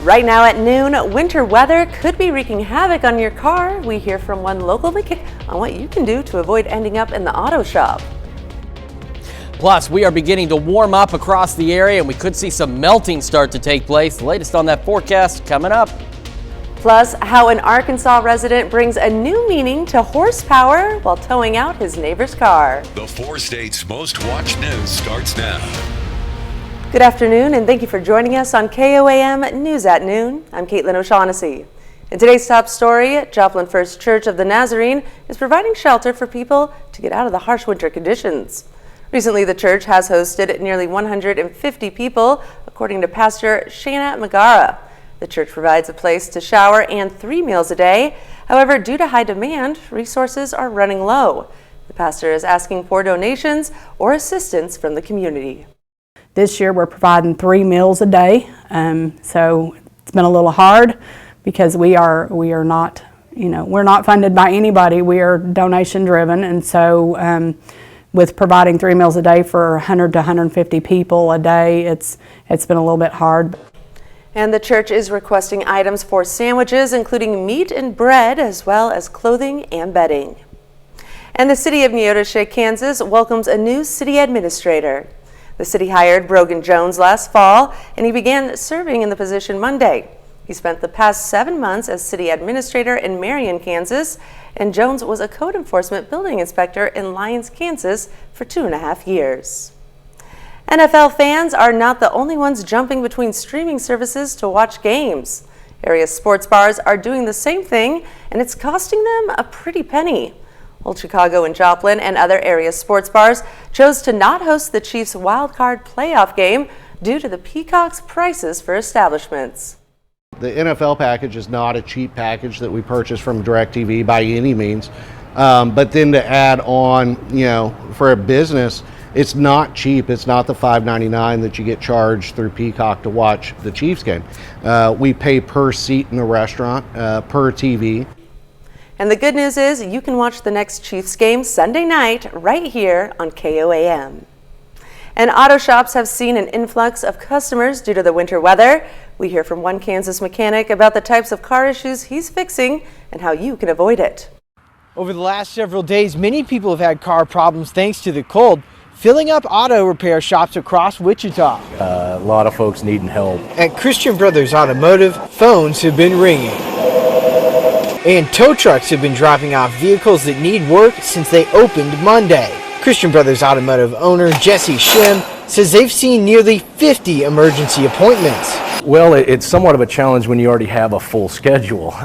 Right now at noon, winter weather could be wreaking havoc on your car. We hear from one local mechanic on what you can do to avoid ending up in the auto shop. Plus, we are beginning to warm up across the area and we could see some melting start to take place. The latest on that forecast coming up. Plus, how an Arkansas resident brings a new meaning to horsepower while towing out his neighbor's car. The 4 states' most watched news starts now. Good afternoon, and thank you for joining us on KOAM News at Noon. I'm Caitlin O'Shaughnessy. In today's top story, Joplin First Church of the Nazarene is providing shelter for people to get out of the harsh winter conditions. Recently, the church has hosted nearly 150 people, according to Pastor Shana Magara. The church provides a place to shower and 3 meals a day. However, due to high demand, resources are running low. The pastor is asking for donations or assistance from the community. This year, we're providing 3 meals a day, so it's been a little hard because we are not, we're not funded by anybody. We are donation driven, and so with providing 3 meals a day for 100 to 150 people a day, it's been a little bit hard. And the church is requesting items for sandwiches, including meat and bread, as well as clothing and bedding. And the city of Neodesha, Kansas welcomes a new city administrator. The city hired Brogan Jones last fall, and he began serving in the position Monday. He spent the past 7 months as city administrator in Marion, Kansas, and Jones was a code enforcement building inspector in Lyons, Kansas for 2.5 years. NFL fans are not the only ones jumping between streaming services to watch games. Area sports bars are doing the same thing, and it's costing them a pretty penny. Old Chicago and Joplin and other area sports bars chose to not host the Chiefs' wild card playoff game due to the Peacock's prices for establishments. The NFL package is not a cheap package that we purchase from DirecTV by any means, but then to add on, for a business, it's not cheap. It's not the $5.99 that you get charged through Peacock to watch the Chiefs game. We pay per seat in the restaurant, per TV. And the good news is you can watch the next Chiefs game Sunday night right here on KOAM. And auto shops have seen an influx of customers due to the winter weather. We hear from one Kansas mechanic about the types of car issues he's fixing and how you can avoid it. Over the last several days, many people have had car problems thanks to the cold, filling up auto repair shops across Wichita. A lot of folks needing help. At Christian Brothers Automotive, phones have been ringing. And tow trucks have been dropping off vehicles that need work since they opened Monday. Christian Brothers Automotive owner Jesse Shim says they've seen nearly 50 emergency appointments. Well, it's somewhat of a challenge when you already have a full schedule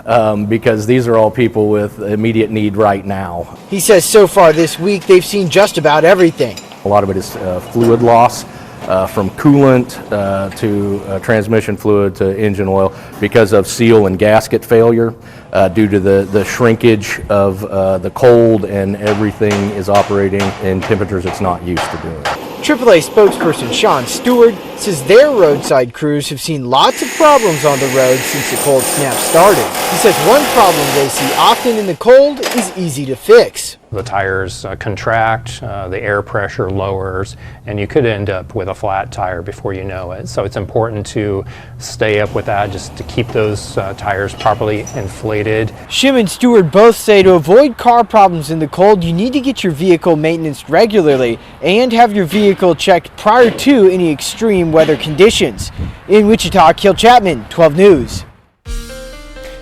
because these are all people with immediate need right now. He says so far this week they've seen just about everything. A lot of it is fluid loss from coolant to transmission fluid to engine oil because of seal and gasket failure due to the shrinkage of the cold, and everything is operating in temperatures it's not used to doing. AAA spokesperson Sean Stewart says their roadside crews have seen lots of problems on the road since the cold snap started. He says one problem they see often in the cold is easy to fix. The tires contract, the air pressure lowers, and you could end up with a flat tire before you know it. So it's important to stay up with that, just to keep those tires properly inflated. Shim and Stewart both say to avoid car problems in the cold, you need to get your vehicle maintained regularly and have your vehicle checked prior to any extreme weather conditions. In Wichita, Kiel Chapman, 12 News.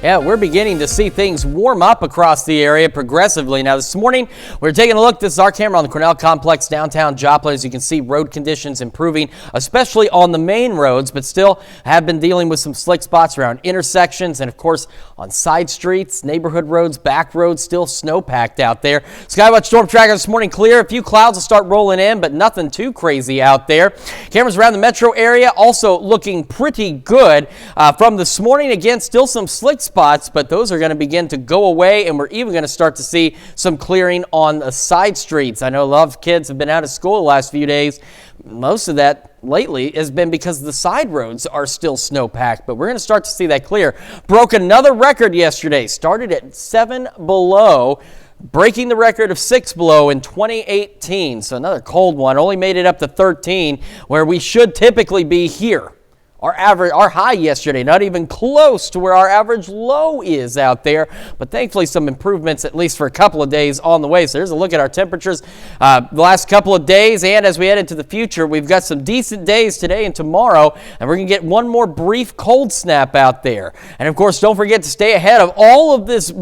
Yeah, we're beginning to see things warm up across the area progressively. Now, this morning, we're taking a look. This is our camera on the Cornell Complex, downtown Joplin. As you can see, road conditions improving, especially on the main roads, but still have been dealing with some slick spots around intersections and, of course, on side streets, neighborhood roads, back roads, still snow-packed out there. Skywatch Storm Tracker this morning clear. A few clouds will start rolling in, but nothing too crazy out there. Cameras around the metro area also looking pretty good from this morning. Again, still some slick spots, but those are going to begin to go away, and we're even going to start to see some clearing on the side streets. I know a lot of kids have been out of school the last few days. Most of that lately has been because the side roads are still snow-packed, but we're going to start to see that clear. Broke another record yesterday, started at 7 below, breaking the record of 6 below in 2018. So another cold one, only made it up to 13, where we should typically be here our high yesterday, not even close to where our average low is out there. But thankfully, some improvements, at least for a couple of days on the way. So here's a look at our temperatures the last couple of days. And as we head into the future, we've got some decent days today and tomorrow. And we're going to get one more brief cold snap out there. And of course, don't forget to stay ahead of all of this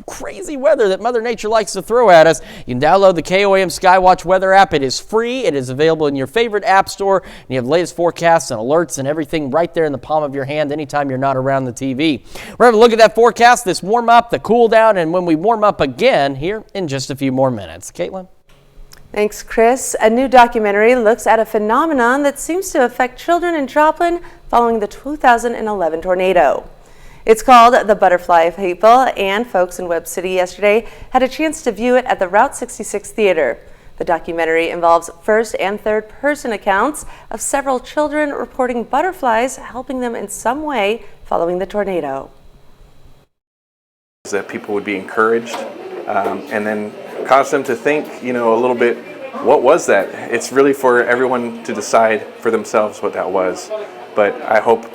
crazy weather that Mother Nature likes to throw at us. You can download the KOAM Skywatch weather app. It is free. It is available in your favorite app store. And you have the latest forecasts and alerts and everything right there in the palm of your hand anytime you're not around the TV. We're having a look at that forecast, this warm up, the cool down, and when we warm up again here in just a few more minutes. Caitlin? Thanks, Chris. A new documentary looks at a phenomenon that seems to affect children in Joplin following the 2011 tornado. It's called The Butterfly People, and folks in Webb City yesterday had a chance to view it at the Route 66 Theater. The documentary involves first and third person accounts of several children reporting butterflies helping them in some way following the tornado. That people would be encouraged and then cause them to think, a little bit, what was that? It's really for everyone to decide for themselves what that was. But I hope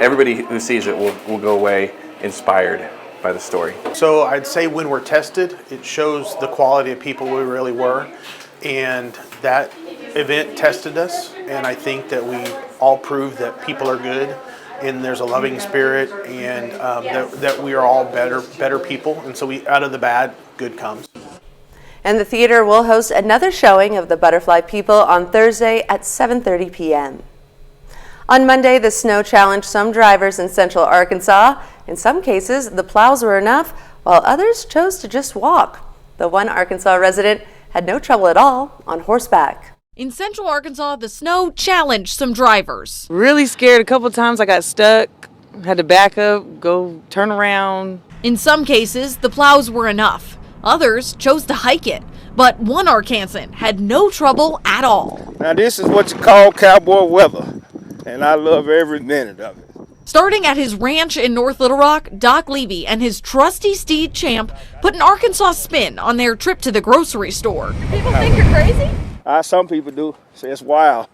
everybody who sees it will go away inspired by the story. So I'd say when we're tested, it shows the quality of people we really were. And that event tested us, and I think that we all proved that people are good and there's a loving spirit, and that we are all better people, and so out of the bad, good comes. And the theater will host another showing of The Butterfly People on Thursday at 7:30 p.m. On Monday, the snow challenged some drivers in central Arkansas. In some cases, the plows were enough, while others chose to just walk. The one Arkansas resident had no trouble at all on horseback. In central Arkansas, the snow challenged some drivers. Really scared. A couple times I got stuck, had to back up, go turn around. In some cases, the plows were enough. Others chose to hike it. But one Arkansan had no trouble at all. Now this is what you call cowboy weather, and I love every minute of it. Starting at his ranch in North Little Rock, Doc Levy and his trusty steed Champ put an Arkansas spin on their trip to the grocery store. People think you're crazy? Some people do. Say it's wild.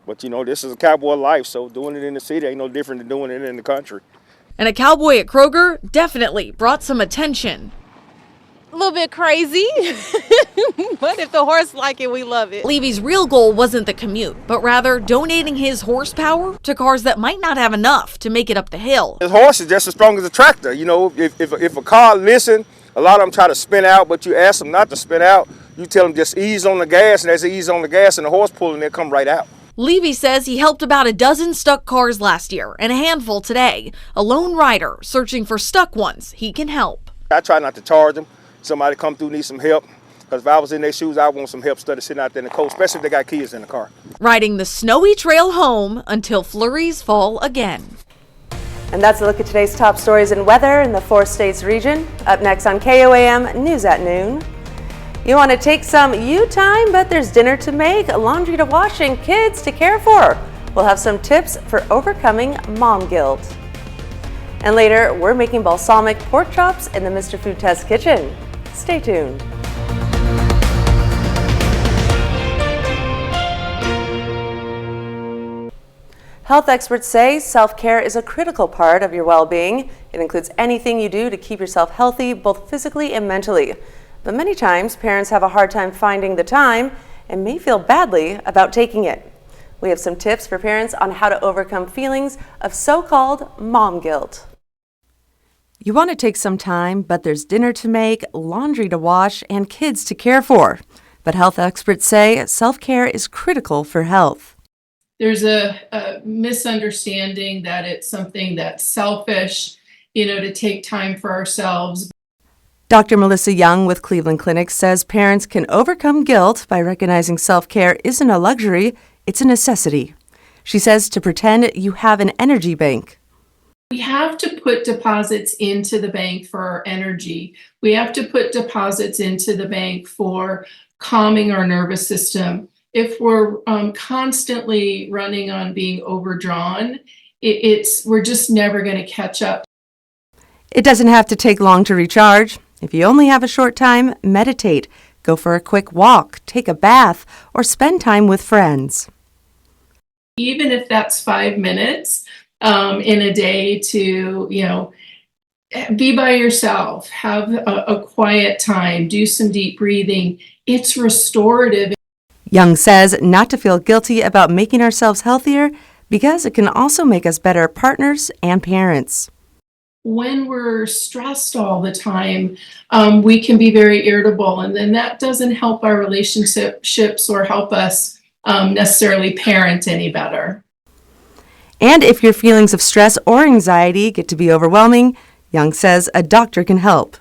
But this is a cowboy life, so doing it in the city ain't no different than doing it in the country. And a cowboy at Kroger definitely brought some attention. A little bit crazy, but if the horse like it, we love it. Levy's real goal wasn't the commute, but rather donating his horsepower to cars that might not have enough to make it up the hill. His horse is just as strong as a tractor. If a car listen, a lot of them try to spin out, but you ask them not to spin out. You tell them just ease on the gas, and as they ease on the gas and the horse pulling, they'll come right out. Levy says he helped about a dozen stuck cars last year and a handful today. A lone rider searching for stuck ones he can help. I try not to charge them. Somebody come through, need some help. Because if I was in their shoes, I want some help instead of sitting out there in the cold, especially if they got kids in the car. Riding the snowy trail home until flurries fall again. And that's a look at today's top stories and weather in the 4 states region. Up next on KOAM News at Noon. You want to take some you time, but there's dinner to make, laundry to wash, and kids to care for. We'll have some tips for overcoming mom guilt. And later, we're making balsamic pork chops in the Mr. Food Test kitchen. Stay tuned. Health experts say self-care is a critical part of your well-being. It includes anything you do to keep yourself healthy, both physically and mentally. But many times, parents have a hard time finding the time and may feel badly about taking it. We have some tips for parents on how to overcome feelings of so-called mom guilt. You want to take some time, but there's dinner to make, laundry to wash, and kids to care for. But health experts say self-care is critical for health. There's a misunderstanding that it's something that's selfish, to take time for ourselves. Dr. Melissa Young with Cleveland Clinic says parents can overcome guilt by recognizing self-care isn't a luxury, it's a necessity. She says to pretend you have an energy bank. We have to put deposits into the bank for our energy. We have to put deposits into the bank for calming our nervous system. If we're constantly running on being overdrawn, we're just never going to catch up. It doesn't have to take long to recharge. If you only have a short time, meditate, go for a quick walk, take a bath, or spend time with friends. even if that's 5 minutes in a day to, be by yourself, have a quiet time, do some deep breathing. It's restorative. Young says not to feel guilty about making ourselves healthier because it can also make us better partners and parents. When we're stressed all the time, we can be very irritable, and then that doesn't help our relationships or help us necessarily parent any better. And if your feelings of stress or anxiety get to be overwhelming, Young says a doctor can help.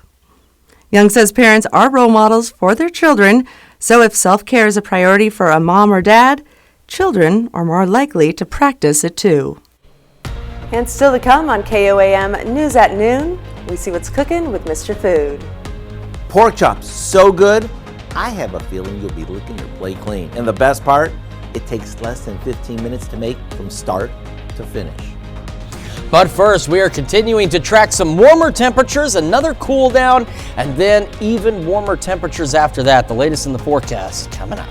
Young says parents are role models for their children, so if self-care is a priority for a mom or dad, children are more likely to practice it too. And still to come on KOAM News at Noon, we see what's cooking with Mr. Food. Pork chops, so good, I have a feeling you'll be licking your plate clean. And the best part, it takes less than 15 minutes to make from start to finish. But first, we are continuing to track some warmer temperatures, another cool down, and then even warmer temperatures after that. The latest in the forecast coming up.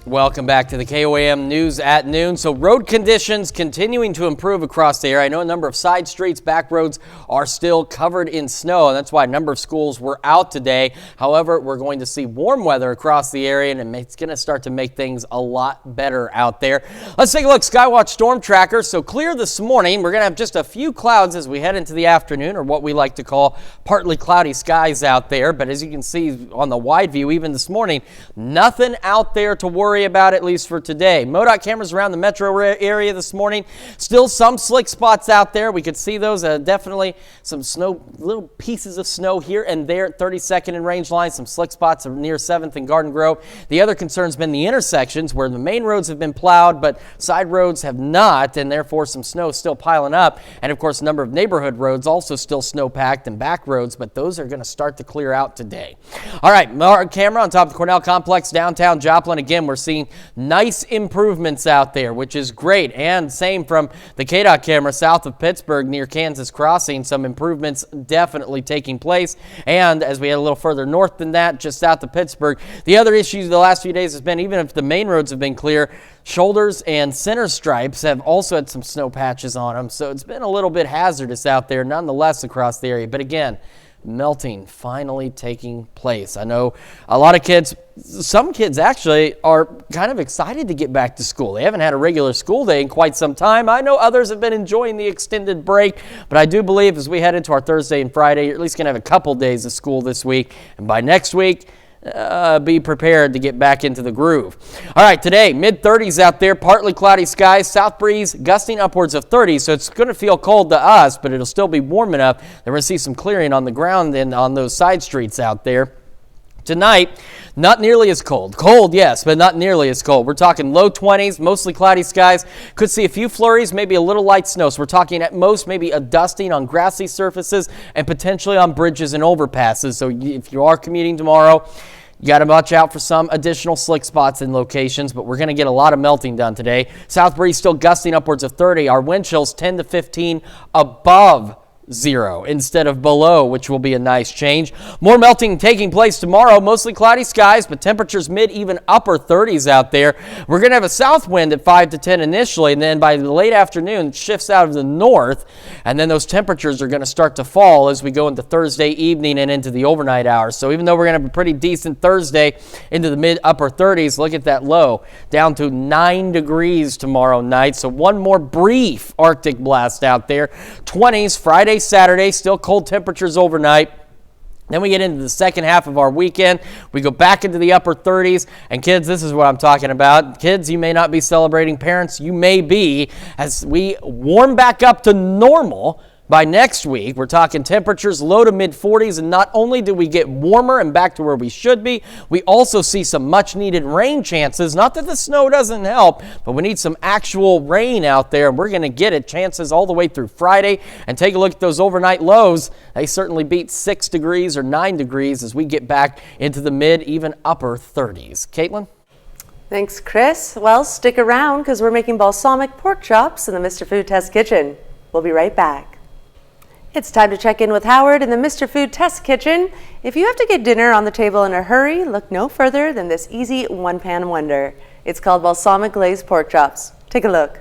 Welcome back to the KOAM News at Noon. So road conditions continuing to improve across the area. I know a number of side streets, back roads are still covered in snow, and that's why a number of schools were out today. However, we're going to see warm weather across the area, and it's going to start to make things a lot better out there. Let's take a look. Skywatch Storm Tracker. So clear this morning. We're going to have just a few clouds as we head into the afternoon, or what we like to call partly cloudy skies out there. But as you can see on the wide view, even this morning, nothing out there to worry about, at least for today. MoDOT cameras around the metro area this morning. Still some slick spots out there. We could see those. Definitely some snow, little pieces of snow here and there at 32nd and Range Line. Some slick spots near 7th and Garden Grove. The other concern has been the intersections where the main roads have been plowed, but side roads have not, and therefore some snow still piling up. And of course, a number of neighborhood roads also still snow packed and back roads, but those are going to start to clear out today. All right, our camera on top of the Cornell Complex, downtown Joplin. Again, we're seeing nice improvements out there, which is great. And same from the KDOT camera south of Pittsburgh near Kansas Crossing. Some improvements definitely taking place. And as we head a little further north than that, just south of Pittsburgh, the other issue the last few days has been, even if the main roads have been clear, shoulders and center stripes have also had some snow patches on them. So it's been a little bit hazardous out there nonetheless across the area. But again, melting finally taking place. I know a lot of kids, some kids actually are kind of excited to get back to school. They haven't had a regular school day in quite some time. I know others have been enjoying the extended break, but I do believe as we head into our Thursday and Friday, you're at least going to have a couple days of school this week. And by next week, be prepared to get back into the groove. All right, today, mid-30s out there, partly cloudy skies, south breeze gusting upwards of 30, so it's going to feel cold to us, but it'll still be warm enough that we're going to see some clearing on the ground and on those side streets out there. Tonight, not nearly as cold. Cold, yes, but not nearly as cold. We're talking low 20s, mostly cloudy skies. Could see a few flurries, maybe a little light snow. So we're talking at most maybe a dusting on grassy surfaces and potentially on bridges and overpasses. So if you are commuting tomorrow, you got to watch out for some additional slick spots in locations, but we're going to get a lot of melting done today. South breeze still gusting upwards of 30. Our wind chills 10 to 15 above 0 instead of below, which will be a nice change. More melting taking place tomorrow, mostly cloudy skies, but temperatures mid, even upper 30s out there. We're going to have a south wind at 5 to 10 initially, and then by the late afternoon, it shifts out of the north, and then those temperatures are going to start to fall as we go into Thursday evening and into the overnight hours. So even though we're going to have a pretty decent Thursday into the mid upper 30s, look at that low, down to 9 degrees tomorrow night. So one more brief Arctic blast out there. 20s Friday, Saturday, still cold temperatures overnight. Then we get into the second half of our weekend. We go back into the upper 30s. And kids, this is what I'm talking about. Kids, you may not be celebrating. Parents, you may be. As we warm back up to normal by next week, we're talking temperatures low to mid 40s. And not only do we get warmer and back to where we should be, we also see some much needed rain chances. Not that the snow doesn't help, but we need some actual rain out there. And we're going to get it, chances all the way through Friday. And take a look at those overnight lows. They certainly beat 6 degrees or 9 degrees as we get back into the mid, even upper 30s. Caitlin? Thanks, Chris. Well, stick around because we're making balsamic pork chops in the Mr. Food Test Kitchen. We'll be right back. It's time to check in with Howard in the Mr. Food Test Kitchen. If you have to get dinner on the table in a hurry, look no further than this easy one-pan wonder. It's called balsamic glazed pork chops. Take a look.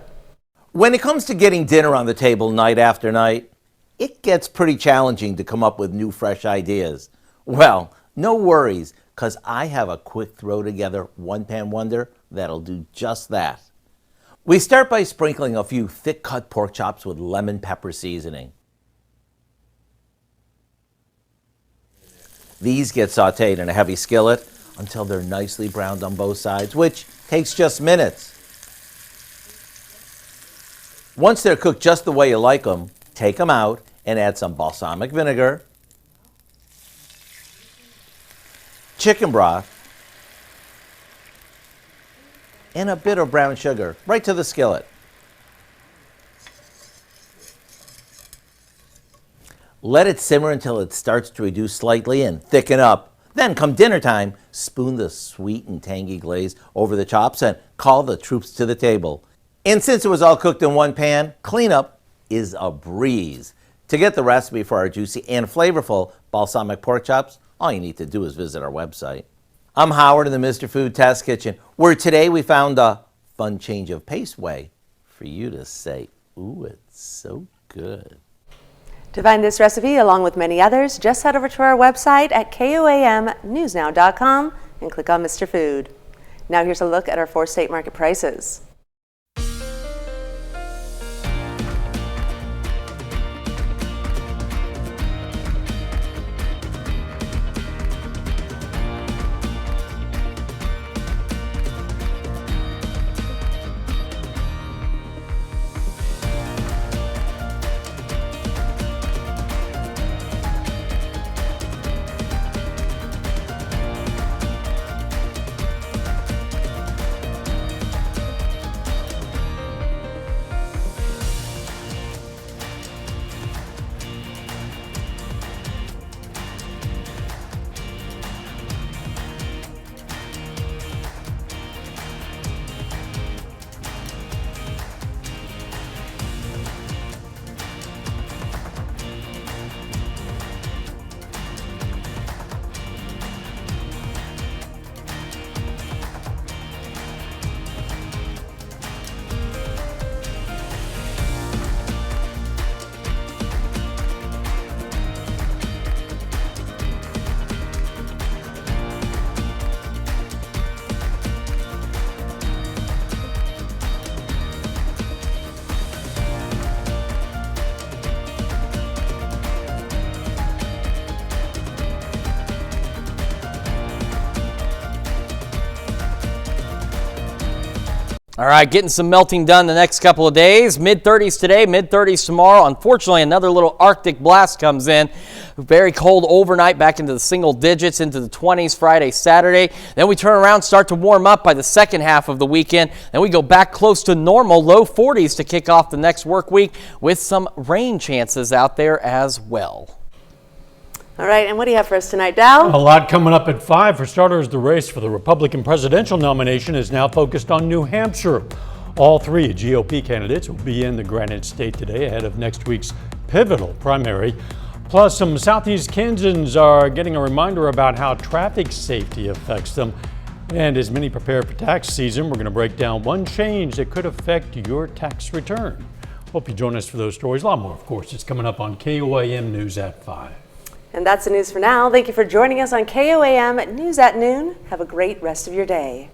When it comes to getting dinner on the table night after night, it gets pretty challenging to come up with new, fresh ideas. Well, no worries, because I have a quick throw-together one-pan wonder that'll do just that. We start by sprinkling a few thick-cut pork chops with lemon pepper seasoning. These get sauteed in a heavy skillet until they're nicely browned on both sides, which takes just minutes. Once they're cooked just the way you like them, take them out and add some balsamic vinegar, chicken broth, and a bit of brown sugar right to the skillet. Let it simmer until it starts to reduce slightly and thicken up. Then, come dinner time, spoon the sweet and tangy glaze over the chops and call the troops to the table. And since it was all cooked in one pan, cleanup is a breeze. To get the recipe for our juicy and flavorful balsamic pork chops, all you need to do is visit our website. I'm Howard in the Mr. Food Test Kitchen, where today we found a fun change of pace way for you to say, ooh, it's so good. To find this recipe, along with many others, just head over to our website at KOAMnewsnow.com and click on Mr. Food. Now here's a look at our 4-state market prices. All right, getting some melting done the next couple of days. Mid-30s today, mid-30s tomorrow. Unfortunately, another little Arctic blast comes in. Very cold overnight, back into the single digits, into the 20s Friday, Saturday. Then we turn around, start to warm up by the second half of the weekend. Then we go back close to normal, low 40s to kick off the next work week with some rain chances out there as well. All right, and what do you have for us tonight, Dow? A lot coming up at 5. For starters, the race for the Republican presidential nomination is now focused on New Hampshire. All 3 GOP candidates will be in the Granite State today ahead of next week's pivotal primary. Plus, some Southeast Kansans are getting a reminder about how traffic safety affects them. And as many prepare for tax season, we're going to break down one change that could affect your tax return. Hope you join us for those stories. A lot more, of course. It's coming up on KOAM News at 5. And that's the news for now. Thank you for joining us on KOAM News at Noon. Have a great rest of your day.